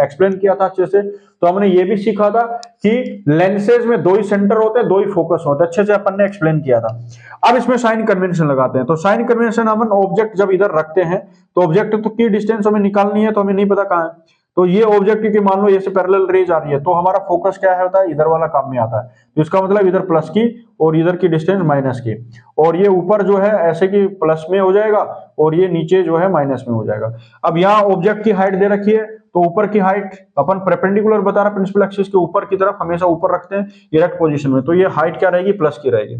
Speaker 1: एक्सप्लेन किया था अच्छे से, तो हमने ये भी सीखा था कि लेंसेज में दो ही सेंटर होते हैं, दो ही फोकस होते हैं, अच्छे से अपन ने एक्सप्लेन किया था। अब इसमें साइन कन्वेंशन लगाते हैं। तो साइन कन्वेंशन हम ऑब्जेक्ट जब इधर रखते हैं, तो ऑब्जेक्ट तो की डिस्टेंस हमें निकालनी है, तो हमें नहीं पता कहां है। तो ये ऑब्जेक्ट की मान लो ये से पैरेलल रेज आ रही है, तो हमारा फोकस क्या है होता है, इधर वाला काम में आता है। तो इसका मतलब इधर प्लस की और इधर की डिस्टेंस माइनस की, और ये ऊपर जो है ऐसे की प्लस में हो जाएगा, और ये नीचे जो है माइनस में हो जाएगा। अब यहाँ ऑब्जेक्ट की हाइट दे रखी है, तो ऊपर की हाइट अपन परपेंडिकुलर बता रहा, प्रिंसिपल एक्सिस के ऊपर की तरफ हमेशा ऊपर रखते हैं इरेक्ट पोजीशन में, तो ये हाइट क्या रहेगी, प्लस की रहेगी।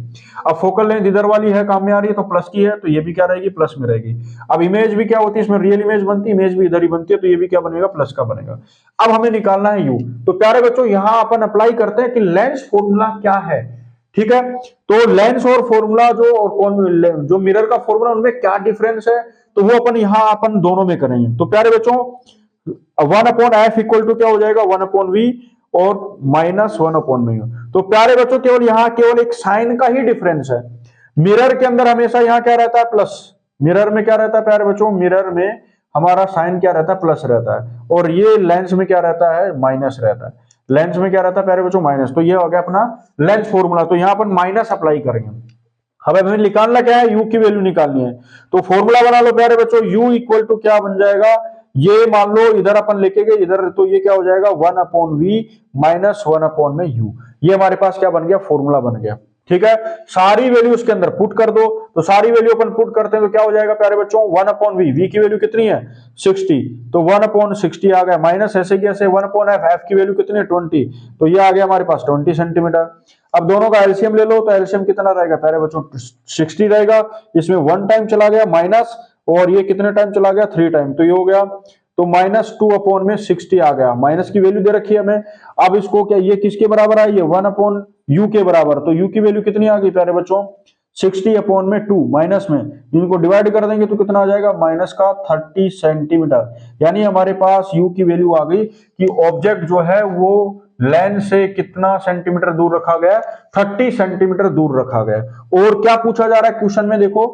Speaker 1: अब फोकल लेंथ इधर वाली है काम में आ रही है, तो प्लस की है, तो ये भी क्या रहेगी, प्लस में रहेगी। अब इमेज भी क्या होती है, इसमें रियल इमेज बनती है, इमेज भी इधर ही बनती है, तो ये भी क्या बनेगा, प्लस का बनेगा। अब हमें निकालना है यू। तो प्यारे बच्चों यहां अपन अप्लाई करते हैं कि लेंस फॉर्मूला क्या है, ठीक है। तो लेंस और फॉर्मूला जो मिरर का फॉर्मूला, उनमें क्या डिफरेंस है, तो वो अपन यहां अपन दोनों में करेंगे। तो प्यारे बच्चों 1/f इक्वल टू क्या हो जाएगा, 1/v और -1/mu। तो प्यारे बच्चों केवल यहां केवल एक साइन का ही डिफरेंस है। मिरर के अंदर हमेशा यहां क्या रहता है, प्लस। मिरर में क्या रहता है प्यारे बच्चों, मिरर में हमारा साइन क्या रहता है, प्लस रहता है, और ये लेंस में क्या रहता है, माइनस रहता है। लेंस में क्या रहता है प्यारे बच्चों, माइनस। तो ये हो गया अपना लेंस फॉर्मूला। तो यहां अपन माइनस अप्लाई करेंगे। अब हमें निकालना क्या है, यू की वैल्यू निकालनी है। तो फॉर्मूला बना लो प्यारे बच्चों, यू इक्वल टू क्या बन जाएगा, ये मान लो इधर अपन लेके गए इधर, तो ये क्या हो जाएगा, 1/v माइनस 1/u। ये हमारे पास क्या बन गया, फॉर्मूला बन गया, ठीक है। सारी वैल्यू उसके अंदर पुट कर दो। तो सारी वैल्यू अपन पुट करते हैं तो क्या हो जाएगा प्यारे बच्चों, 1/v। v की वैल्यू कितनी है, 60, तो 1/60 आ गया, माइनस ऐसे की ऐसे 1/f। f की वैल्यू कितनी है, 20, तो ये आ गया हमारे पास 20 सेंटीमीटर। अब दोनों का एलसीएम ले लो, तो एलसीएम कितना रहेगा प्यारे बच्चों, 60 रहेगा। इसमें 1 टाइम चला गया माइनस, और ये कितने टाइम चला गया, 3 टाइम, तो ये हो गया, तो -2/60 आ गया। माइनस की वैल्यू दे रखी है हमें। अब इसको क्या, ये किसके बराबर है, ये 1/u के बराबर। तो u की वैल्यू कितनी आ गई प्यारे बच्चों, 60/2 माइनस में, इनको डिवाइड कर देंगे तो कितना आ जाएगा, माइनस का 30 सेंटीमीटर। यानी हमारे पास u की वैल्यू आ गई कि ऑब्जेक्ट जो है वो लेंस से कितना सेंटीमीटर दूर रखा गया, 30 सेंटीमीटर दूर रखा गया। और क्या पूछा जा रहा है क्वेश्चन में, देखो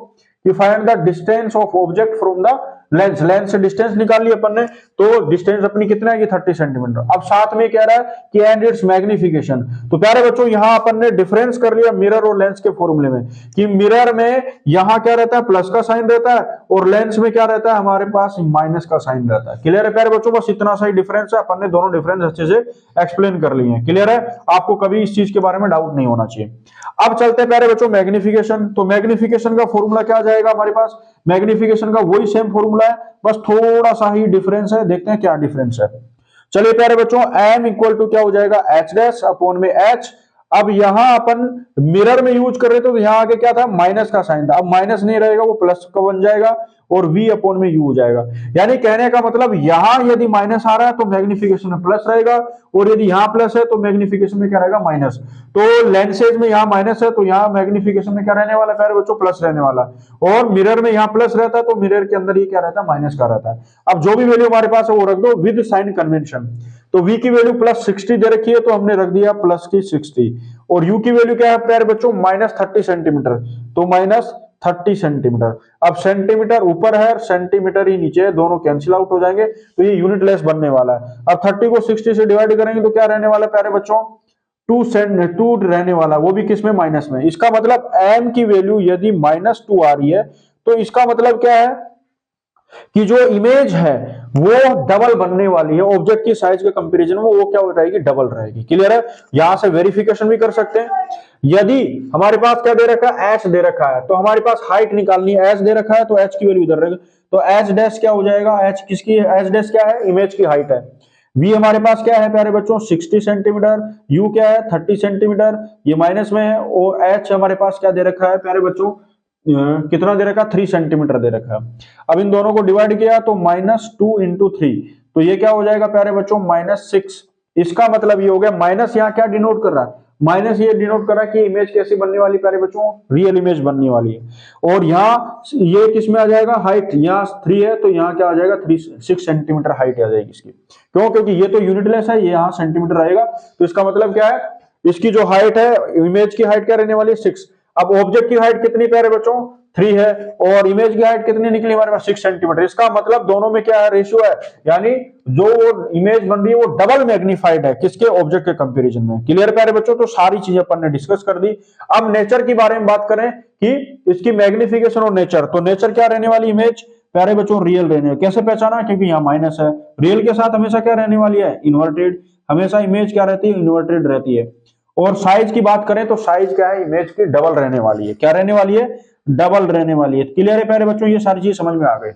Speaker 1: कि find the distance of object from the lens. Lens से डिस्टेंस निकाल ली अपन ने, तो डिस्टेंस अपनी कितना है, 30 सेंटीमीटर। अब साथ में कह रहा है कि एंड इट्स मैग्निफिकेशन। तो प्यारे बच्चों यहां अपन ने डिफरेंस कर लिया मिरर और लेंस के फॉर्मूले में, कि मिरर में यहां क्या रहता है, प्लस का साइन रहता है, और लेंस में क्या रहता है, हमारे पास माइनस का साइन रहता है। क्लियर है प्यारे बच्चों, बस इतना सा ही डिफरेंस है। अपन ने दोनों डिफरेंस अच्छे से एक्सप्लेन कर लिए हैं। क्लियर है, आपको कभी इस चीज के बारे में डाउट नहीं होना चाहिए। अब चलते हैं प्यारे बच्चों मैग्निफिकेशन। तो मैग्निफिकेशन का फॉर्मूला क्या जाएगा हमारे पास, मैग्निफिकेशन का वही सेम फॉर्मूला है, बस थोड़ा सा ही डिफरेंस है। देखते हैं क्या डिफरेंस है। चलिए प्यारे बच्चों, m इक्वल टू क्या हो जाएगा, h' अपॉन में h। अब यहां अपन मिरर में यूज कर रहे थे, तो यहां आगे क्या था, माइनस का साइन था। अब माइनस नहीं रहेगा, वो प्लस का बन जाएगा, और v अपॉन में u हो जाएगा। यानी कहने का मतलब यहां यदि माइनस आ रहा है तो मैग्निफिकेशन में प्लस रहेगा, और यदि यहां प्लस है तो मैग्निफिकेशन में क्या रहेगा, माइनस। तो लेंसेज में यहां माइनस है, तो यहां मैग्निफिकेशन में क्या रहने वाला है बच्चों, प्लस रहने वाला। और मिरर में यहां प्लस रहता है, तो मिरर के अंदर ये क्या रहता है, माइनस का रहता है। अब जो भी वैल्यू हमारे पास है वो रख दो विद साइन कन्वेंशन। तो v की वैल्यू +60 दे रखी है, तो हमने रख दिया प्लस की 60, और u की वैल्यू क्या है प्यारे बच्चों, -30 सेंटीमीटर, तो -30 सेंटीमीटर। अब सेंटीमीटर ऊपर है, सेंटीमीटर ही नीचे है, दोनों कैंसिल आउट हो जाएंगे, तो ये यूनिट लेस बनने वाला है। अब 30 को 60 से डिवाइड करेंगे तो क्या रहने वाला है प्यारे बच्चों, 2 रहने वाला, वो भी किसमें, माइनस में। इसका मतलब m की वैल्यू यदि -2 आ रही है, तो इसका मतलब क्या है कि जो इमेज है वो डबल बनने वाली है। ऑब्जेक्ट की साइज के कंपैरिजन में वो क्या हो जाएगी, डबल रहेगी। क्लियर है, यहां से वेरिफिकेशन भी कर सकते हैं। यदि हमारे पास क्या दे रखा है, h दे रखा है, तो हमारे पास हाइट निकालनी है, h दे रखा है, तो h की वैल्यू इधर रहेगी। तो h' क्या हो जाएगा, h किसकी, h' क्या है, इमेज की हाइट है। v हमारे पास क्या है प्यारे बच्चों, 60 सेंटीमीटर, u क्या है 30 सेंटीमीटर, ये माइनस में है, और h हमारे पास क्या दे रखा है प्यारे बच्चों, कितना दे रखा, 3 सेंटीमीटर दे रखा है। अब इन दोनों को डिवाइड किया तो -2 × 3, तो ये क्या हो जाएगा प्यारे बच्चों, -6। इसका मतलब ये हो गया, माइनस यहाँ क्या डिनोट कर रहा है, माइनस ये डिनोट कर रहा है कि इमेज कैसी बनने वाली प्यारे बच्चों, रियल इमेज बनने वाली है। और यहाँ ये किस में आ जाएगा, हाइट, यहाँ 3 है तो यहाँ क्या आ जाएगा 6 सेंटीमीटर हाइट आ जाएगी इसकी। क्यों, क्योंकि ये तो यूनिटलेस है, ये यहाँ सेंटीमीटर रहेगा, तो इसका मतलब क्या है, इसकी जो हाइट है, इमेज की हाइट क्या रहने वाली है 6। अब ऑब्जेक्ट की हाइट कितनी प्यारे बच्चों 3 है, और इमेज की हाइट कितनी निकली हमारे पास 6 सेंटीमीटर। इसका मतलब दोनों में क्या है, रेशियो है, यानी जो इमेज बन रही है वो डबल मैग्नीफाइड है किसके, ऑब्जेक्ट के कंपैरिजन में। क्लियर प्यारे बच्चों, तो सारी चीजें अपन ने डिस्कस कर दी। अब नेचर के बारे में बात करें कि इसकी मैग्निफिकेशन और नेचर, तो नेचर क्या रहने वाली, इमेज प्यारे बच्चों रियल रहने वाली। कैसे पहचाना, क्योंकि यहाँ माइनस है, रियल के साथ हमेशा क्या रहने वाली है, इन्वर्टेड, हमेशा इमेज क्या रहती है, इन्वर्टेड रहती है। और साइज की बात करें तो साइज क्या है, इमेज की डबल रहने वाली है, क्या रहने वाली है, डबल रहने वाली है। क्लियर है प्यारे बच्चों, ये सारी चीज समझ में आ गई।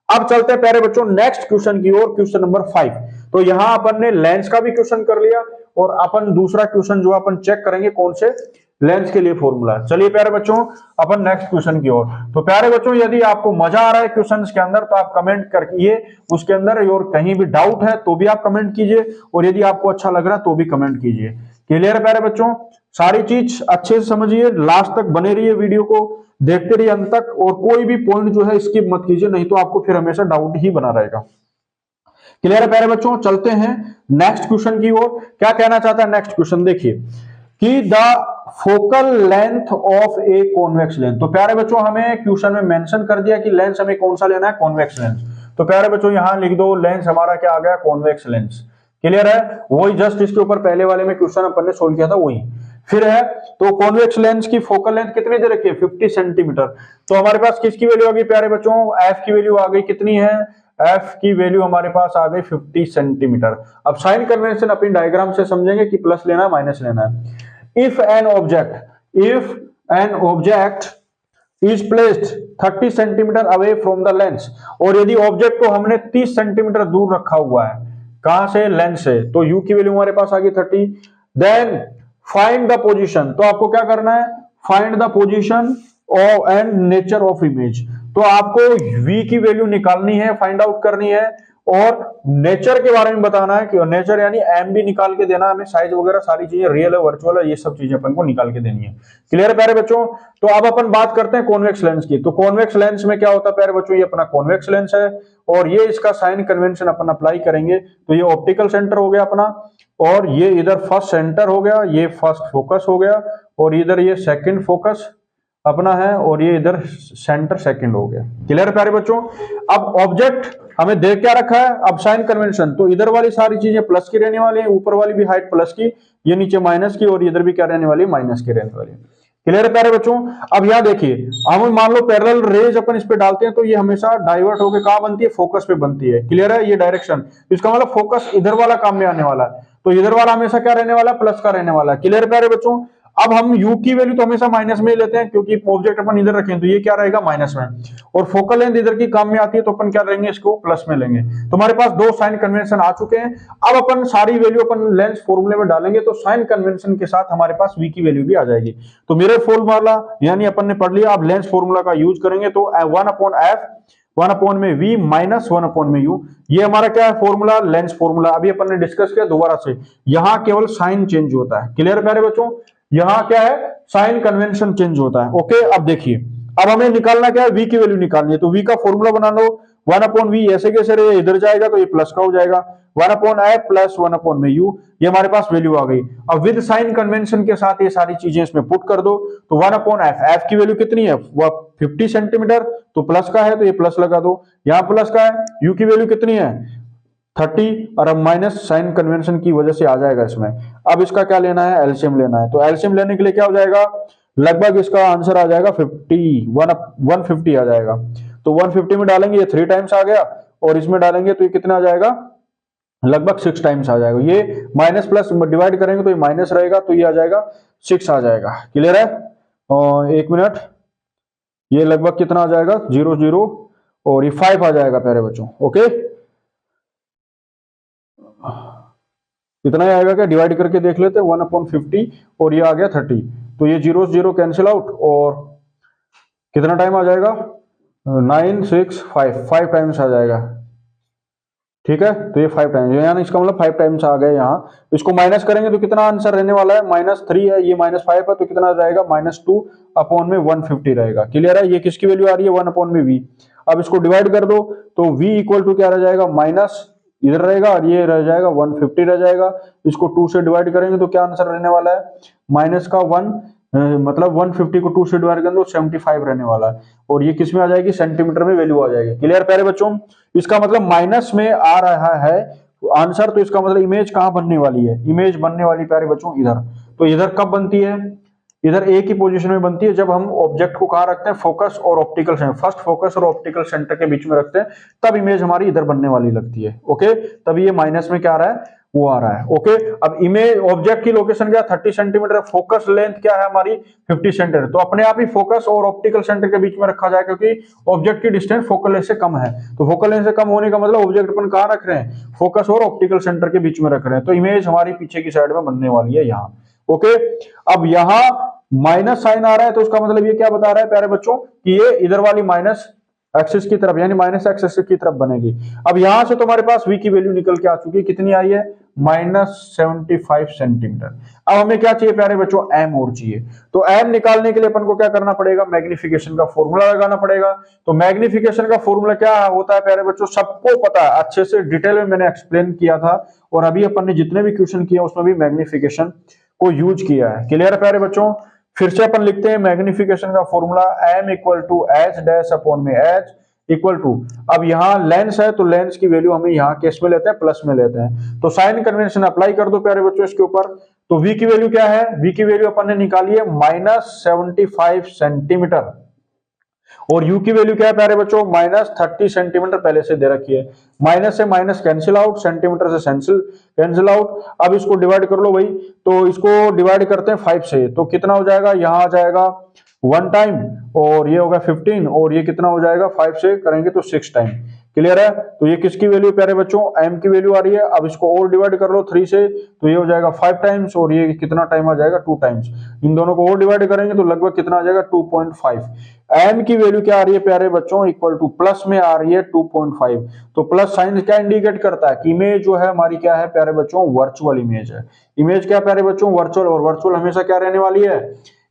Speaker 1: अब चलते हैं प्यारे बच्चों नेक्स्ट क्वेश्चन की ओर, क्वेश्चन नंबर 5। तो यहां अपन ने लेंस का भी क्वेश्चन कर लिया, और अपन दूसरा क्वेश्चन जो अपन चेक करेंगे कौन से, लेंस के लिए फॉर्मूला। चलिए प्यारे बच्चों अपन नेक्स्ट क्वेश्चन की ओर। तो प्यारे बच्चों यदि आपको मजा आ रहा है क्वेश्चन के अंदर तो आप कमेंट करिए उसके अंदर, और कहीं भी डाउट है तो भी आप कमेंट कीजिए, और यदि आपको अच्छा लग रहा है तो भी कमेंट कीजिए। क्लियर है प्यारे बच्चों, सारी चीज अच्छे से समझिए, लास्ट तक बने रहिए, वीडियो को देखते रहिए अंत तक, और कोई भी पॉइंट जो है स्किप मत कीजिए, नहीं तो आपको फिर हमेशा डाउट ही बना रहेगा। क्लियर है प्यारे बच्चों, चलते हैं नेक्स्ट क्वेश्चन की ओर। क्या कहना चाहता है नेक्स्ट क्वेश्चन, देखिए कि the focal length of a convex lens. तो प्यारे बच्चों हमें क्वेश्चन में मेंशन कर दिया कि लेंस हमें कौन सा लेना है, कॉन्वेक्स लेंस। तो प्यारे बच्चों यहां लिख दो, लेंस हमारा क्या आ गया, कॉन्वेक्स लेंस। क्लियर है, वही जस्ट इसके ऊपर पहले वाले में क्वेश्चन अपन ने सोल्व किया था वही फिर है। तो कॉन्वेक्स लेंस की फोकल लेंथ कितनी दे रखी है, 50 सेंटीमीटर। तो हमारे पास किसकी वैल्यू आ गई प्यारे बच्चों, एफ की वैल्यू आ गई, कितनी है, एफ की वैल्यू हमारे पास आ गई 50 सेंटीमीटर। अब साइन कन्वेंशन अपनी डायग्राम से समझेंगे कि प्लस लेना है माइनस लेना है। If an object is placed 30 centimetre away from the lens, और यदि ऑब्जेक्ट को हमने 30 सेंटीमीटर दूर रखा हुआ है, कहां से, लेंस से, तो u की वैल्यू हमारे पास आ गई 30। देन फाइंड द पोजीशन, तो आपको क्या करना है, find the position and nature of image. तो आपको v की वैल्यू निकालनी है, फाइंड आउट करनी है, और नेचर के बारे में बताना है कि नेचर यानी एम भी निकाल के देना हमें, साइज वगैरह सारी चीजें, रियल है वर्चुअल है, ये सब चीजें अपन को निकाल के देनी है। क्लियर है प्यारे बच्चों, तो अब अपन बात करते हैं कॉन्वेक्स लेंस की। तो कॉन्वेक्स लेंस में क्या होता है प्यारे बच्चों, ये अपना कॉन्वेक्स लेंस है, और ये इसका साइन कन्वेंशन अपन अप्लाई करेंगे। तो ये ऑप्टिकल सेंटर हो गया अपना, और ये इधर फर्स्ट सेंटर हो गया, ये फर्स्ट फोकस हो गया, और इधर ये सेकंड फोकस अपना है, और ये इधर सेंटर सेकंड हो गया। क्लियर प्यारे बच्चों, अब ऑब्जेक्ट हमें देख क्या रखा है, अब साइन कन्वेंशन, तो इधर वाली सारी चीजें प्लस की रहने वाली है, ऊपर वाली भी हाइट प्लस की, ये नीचे माइनस की, और इधर भी क्या रहने वाली है, माइनस की रहने वाली है। क्लियर है प्यारे बच्चों, अब यहां देखिए हम मान लो पैरेलल रेज अपन इस पे डालते हैं तो ये हमेशा डाइवर्ट होकर कहां बनती है, फोकस पे बनती है। क्लियर है, ये डायरेक्शन, इसका मतलब फोकस इधर वाला काम में आने वाला है, तो इधर वाला हमेशा क्या रहने वाला है, प्लस का रहने वाला है। क्लियर प्यारे बच्चों, अब हम u की वैल्यू तो हमेशा माइनस में ही लेते हैं, क्योंकि ऑब्जेक्ट अपन इधर रखें तो ये क्या रहेगा, माइनस में, और फोकल लेंथ इधर की काम में आती है तो अपन क्या लेंगे, इसको प्लस में लेंगे। तो हमारे पास दो साइन कन्वेंशन आ चुके हैं। अब अपन सारी वैल्यू अपन लेंस फॉर्मूले में डालेंगे तो साइन कन्वेंशन के साथ हमारे पास v की वैल्यू भी आ जाएगी। तो मिरर फॉर्मूला यानी अपन ने पढ़ लिया, अब लेंस फॉर्मूला का यूज करेंगे, तो 1/f 1 में v माइनस 1 में u, ये हमारा क्या है फॉर्मूला, लेंस फॉर्मूला। अभी अपन ने डिस्कस किया दोबारा से, यहां केवल साइन चेंज होता है। क्लियर प्यारे बच्चों, यहां क्या है, साइन कन्वेंशन चेंज होता है। ओके, अब देखिए अब हमें निकालना क्या है, v की वैल्यू निकालनी है। तो v का फॉर्मूला बना लो, 1/v ऐसे कैसे रहे, इधर जाएगा तो ये प्लस का हो जाएगा, 1/f प्लस 1 में u, ये हमारे पास वैल्यू आ गई। अब विद साइन कन्वेंशन के साथ ये सारी चीजें इसमें पुट कर दो, तो 1/f, f की वैल्यू कितनी है, वह 50 सेंटीमीटर, तो प्लस का है तो ये प्लस लगा दो, यहां प्लस का है, u की वैल्यू कितनी है 30, और अब माइनस साइन कन्वेंशन की वजह से आ जाएगा इसमें। अब इसका क्या लेना है, एलसीएम लेना है। तो एलसीएम लेने के लिए क्या हो जाएगा, लगभग इसका आंसर आ जाएगा 150 आ जाएगा। तो 150 में डालेंगे ये 3 टाइम्स आ गया, और इसमें डालेंगे तो ये कितना आ जाएगा, लगभग 6 टाइम्स आ जाएगा। ये माइनस प्लस डिवाइड करेंगे तो ये माइनस रहेगा, तो ये आ जाएगा 6 आ जाएगा। क्लियर है, और 1 मिनट, ये लगभग कितना आ जाएगा 0 0, और ये 5 आ जाएगा प्यारे बच्चों। ओके, इतना ही आएगा क्या, डिवाइड करके देख लेते हैं, 1/50, और ये आ गया 30, तो ये 0 0 कैंसिल आउट, और कितना टाइम आ जाएगा 9 6 5 टाइम्स आ जाएगा। ठीक है, तो ये 5 टाइम्स, यानी इसका मतलब 5 टाइम्स आ गए यहाँ। इसको माइनस करेंगे तो कितना आंसर रहने वाला है, -3 है, ये -5 है, तो कितना जाएगा, -2 अपॉन में 150 रहेगा। क्लियर है, ये किसकी वैल्यू आ रही है, 1 अपॉन में v। अब इसको डिवाइड कर दो तो v इक्वल टू क्या रह जाएगा, माइनस इधर रहेगा और ये रह जाएगा 150 रह जाएगा। इसको 2 से डिवाइड करेंगे तो क्या आंसर रहने वाला है, माइनस का 1 मतलब 150 को 2 से डिवाइड करेंगे तो 75 रहने वाला है, और ये किस में आ जाएगी, सेंटीमीटर में वैल्यू आ जाएगी। क्लियर प्यारे बच्चों, इसका मतलब माइनस में आ रहा है आंसर, तो इसका मतलब इमेज कहां बनने वाली है, इमेज बनने वाली प्यारे बच्चों इधर। तो इधर कब बनती है, इधर एक ही पोजीशन में बनती है जब हम ऑब्जेक्ट को कहां रखते हैं, फोकस और ऑप्टिकल सेंटर, फर्स्ट फोकस और ऑप्टिकल सेंटर के बीच में रखते हैं, तब इमेज हमारी इधर बनने वाली लगती है। ओके, तभी ये माइनस में क्या आ रहा है, वो आ रहा है। ओके, अब इमेज ऑब्जेक्ट की लोकेशन क्या, 30 सेंटीमीटर, फोकस लेंथ क्या है हमारी 50 सेंटीमीटर, तो अपने आप ही फोकस और ऑप्टिकल सेंटर के बीच में रखा जाए, क्योंकि ऑब्जेक्ट की डिस्टेंस फोकल लेंथ से कम है। तो फोकल लेंथ से कम होने का मतलब ऑब्जेक्ट अपन कहां रख रहे हैं, फोकस और ऑप्टिकल सेंटर के बीच में रख रहे हैं, तो इमेज हमारी पीछे की साइड में बनने वाली है यहाँ। ओके, अब यहाँ माइनस साइन आ रहा है, तो उसका मतलब ये क्या बता रहा है प्यारे बच्चों, कि ये इधर वाली माइनस एक्सिस की तरफ, यानी माइनस एक्सिस की तरफ बनेगी। अब यहां से तुम्हारे पास v की वैल्यू निकल के आ चुकी है, कितनी आई है, -75 सेंटीमीटर। अब हमें क्या चाहिए प्यारे बच्चों, m और चाहिए। तो m निकालने के लिए अपन को क्या करना पड़ेगा, मैग्निफिकेशन का फॉर्मूला लगाना पड़ेगा। तो मैग्निफिकेशन का फॉर्मूला क्या होता है प्यारे बच्चों, सबको पता है, अच्छे से डिटेल में मैंने एक्सप्लेन किया था, और अभी अपन ने जितने भी क्वेश्चन किए उसमें भी मैग्निफिकेशन को यूज किया है। क्लियर है प्यारे बच्चों, फिर से अपन लिखते हैं मैग्निफिकेशन का formula, m equal to H dash upon में h इक्वल टू, अब यहाँ लेंस है तो लेंस की वैल्यू हमें यहाँ केस में लेते हैं, प्लस में लेते हैं, तो साइन कन्वेंशन अप्लाई कर दो प्यारे बच्चों इसके ऊपर। तो v की वैल्यू क्या है, v की वैल्यू अपन ने निकाली है -75 सेंटीमीटर, और u की वैल्यू क्या है प्यारे बच्चों, -30 सेंटीमीटर पहले से दे रखी है। माइनस से माइनस कैंसिल आउट, सेंटीमीटर से कैंसिल आउट। अब इसको डिवाइड कर लो भाई, तो इसको डिवाइड करते हैं 5 से, तो कितना हो जाएगा, यहाँ आ जाएगा 1 टाइम, और ये होगा 15, और ये कितना हो जाएगा, 5 से करेंगे तो 6 टाइम। क्लियर है, तो ये किसकी वैल्यू प्यारे बच्चों, m की वैल्यू आ रही है। अब इसको और डिवाइड कर लो 3 से, तो ये हो जाएगा 5 टाइम्स, और ये कितना टाइम आ जाएगा, 2 टाइम्स। इन दोनों को और डिवाइड करेंगे तो लगभग कितना आ जाएगा, 2.5। m की वैल्यू क्या आ रही है प्यारे बच्चों, इक्वल टू प्लस में आ रही है 2.5। तो प्लस साइन क्या इंडिकेट करता है कि इमेज जो है हमारी क्या है प्यारे बच्चों, वर्चुअल इमेज है। इमेज क्या प्यारे बच्चों, वर्चुअल, और वर्चुअल हमेशा क्या रहने वाली है,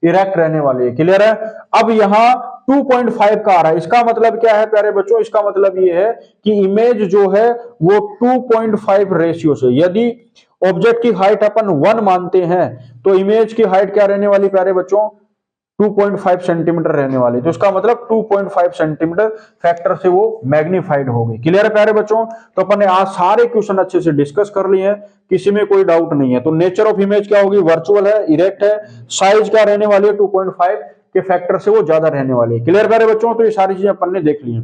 Speaker 1: इरेक्ट रहने वाली है। क्लियर है, अब यहाँ 2.5 का आ रहा है, इसका मतलब क्या है प्यारे बच्चों, इसका मतलब ये है कि इमेज जो है वो 2.5 रेशियो से, यदि ऑब्जेक्ट की हाइट अपन 1 मानते हैं तो इमेज की हाइट क्या रहने वाली प्यारे बच्चों, 2.5 सेंटीमीटर रहने वाली। तो इसका मतलब 2.5 सेंटीमीटर फैक्टर से वो मैग्नीफाइड हो गई। क्लियर है प्यारे बच्चों, तो अपन ने आज सारे क्वेश्चन अच्छे से डिस्कस कर लिए हैं, किसी में कोई डाउट नहीं है। तो नेचर ऑफ इमेज क्या होगी, वर्चुअल है, इरेक्ट है, साइज क्या रहने वाली है, 2.5 के फैक्टर से वो ज्यादा रहने वाली है। क्लियर प्यारे बच्चों, तो ये सारी चीजें अपन ने देख ली है।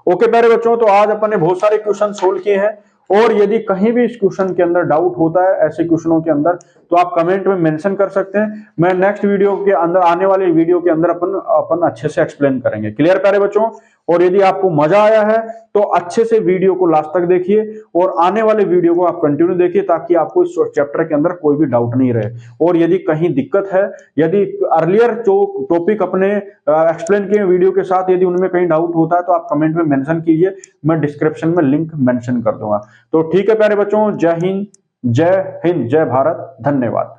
Speaker 1: ओके प्यारे बच्चों, तो आज अपन ने बहुत सारे क्वेश्चन सोल्व किए हैं, और यदि कहीं भी इस क्वेश्चन के अंदर डाउट होता है ऐसे क्वेश्चनों के अंदर, तो आप कमेंट में मेंशन कर सकते हैं। मैं नेक्स्ट वीडियो के अंदर, आने वाले वीडियो के अंदर अपन अच्छे से एक्सप्लेन करेंगे। क्लियर प्यारे बच्चों, और यदि आपको मजा आया है तो अच्छे से वीडियो को लास्ट तक देखिए, और आने वाले वीडियो को आप कंटिन्यू देखिए, ताकि आपको इस चैप्टर के अंदर कोई भी डाउट नहीं रहे। और यदि कहीं दिक्कत है, यदि अर्लियर जो टॉपिक अपने एक्सप्लेन किए वीडियो के साथ, यदि उनमें कहीं डाउट होता है तो आप कमेंट में मेंशन कीजिए, मैं डिस्क्रिप्शन में लिंक मेंशन कर दूंगा। तो ठीक है प्यारे बच्चों, जय हिंद, जय हिंद, जय भारत, धन्यवाद।